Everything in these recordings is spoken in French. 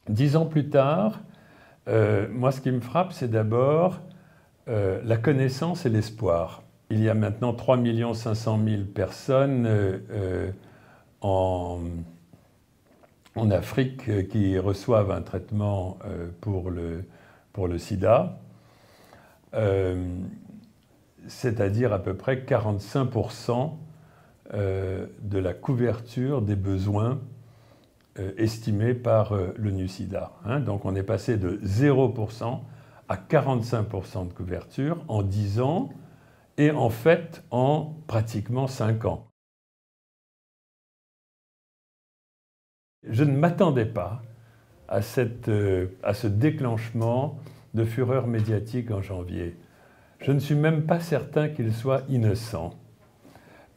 10 ans plus tard, moi ce qui me frappe, c'est d'abord la connaissance et l'espoir. Il y a maintenant 3 500 000 personnes en Afrique qui reçoivent un traitement pour le sida, c'est-à-dire à peu près 45% de la couverture des besoins estimés par l'ONU-SIDA. Donc on est passé de 0% à 45% de couverture en 10 ans et en fait en pratiquement 5 ans. Je ne m'attendais pas à ce déclenchement de fureur médiatique en janvier. Je ne suis même pas certain qu'il soit innocent.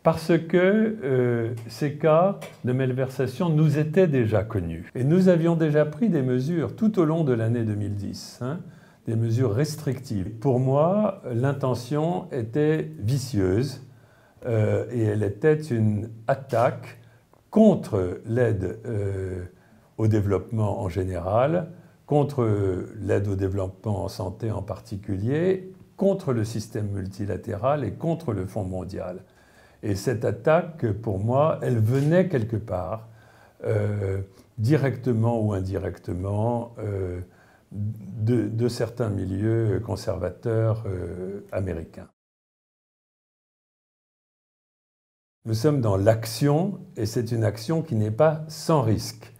Parce que ces cas de malversation nous étaient déjà connus. Et nous avions déjà pris des mesures tout au long de l'année 2010, des mesures restrictives. Pour moi, l'intention était vicieuse et elle était une attaque contre l'aide au développement en général, contre l'aide au développement en santé en particulier, contre le système multilatéral et contre le Fonds mondial. Et cette attaque, pour moi, elle venait quelque part, directement ou indirectement, de certains milieux conservateurs américains. Nous sommes dans l'action, et c'est une action qui n'est pas sans risque.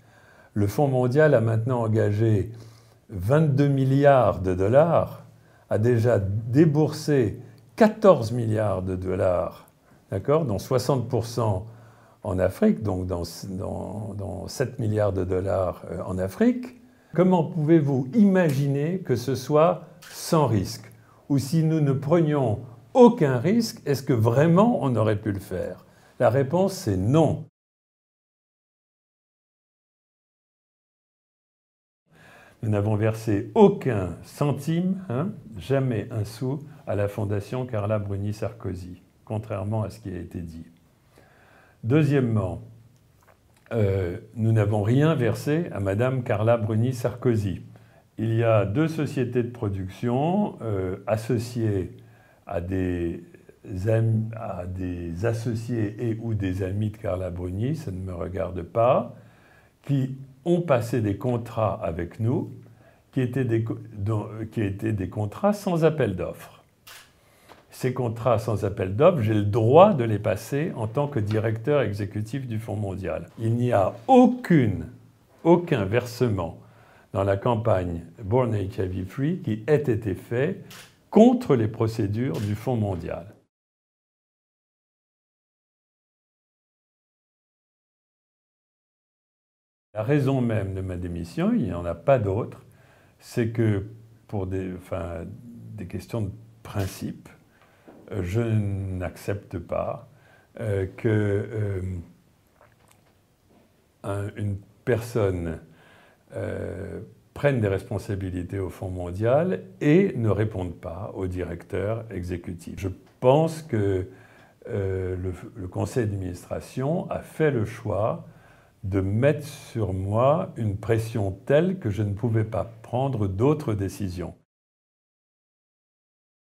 Le Fonds mondial a maintenant engagé 22 milliards de dollars, a déjà déboursé 14 milliards de dollars, d'accord, dont 60% en Afrique, donc dans 7 milliards de dollars en Afrique. Comment pouvez-vous imaginer que ce soit sans risque? Ou si nous ne prenions aucun risque, est-ce que vraiment on aurait pu le faire? La réponse, c'est non. Nous n'avons versé aucun centime, jamais un sou, à la Fondation Carla Bruni-Sarkozy, contrairement à ce qui a été dit. Deuxièmement, nous n'avons rien versé à Madame Carla Bruni-Sarkozy. Il y a 2 sociétés de production associées à des associés et ou des amis de Carla Bruni, ça ne me regarde pas, qui ont passé des contrats avec nous, qui étaient des contrats sans appel d'offres. Ces contrats sans appel d'offres, j'ai le droit de les passer en tant que directeur exécutif du Fonds mondial. Il n'y a aucun versement dans la campagne Born HIV Free qui ait été fait contre les procédures du Fonds mondial. La raison même de ma démission, il n'y en a pas d'autre, c'est que pour des questions de principe, je n'accepte pas qu'une personne prenne des responsabilités au Fonds mondial et ne réponde pas au directeur exécutif. Je pense que le conseil d'administration a fait le choix de mettre sur moi une pression telle que je ne pouvais pas prendre d'autres décisions.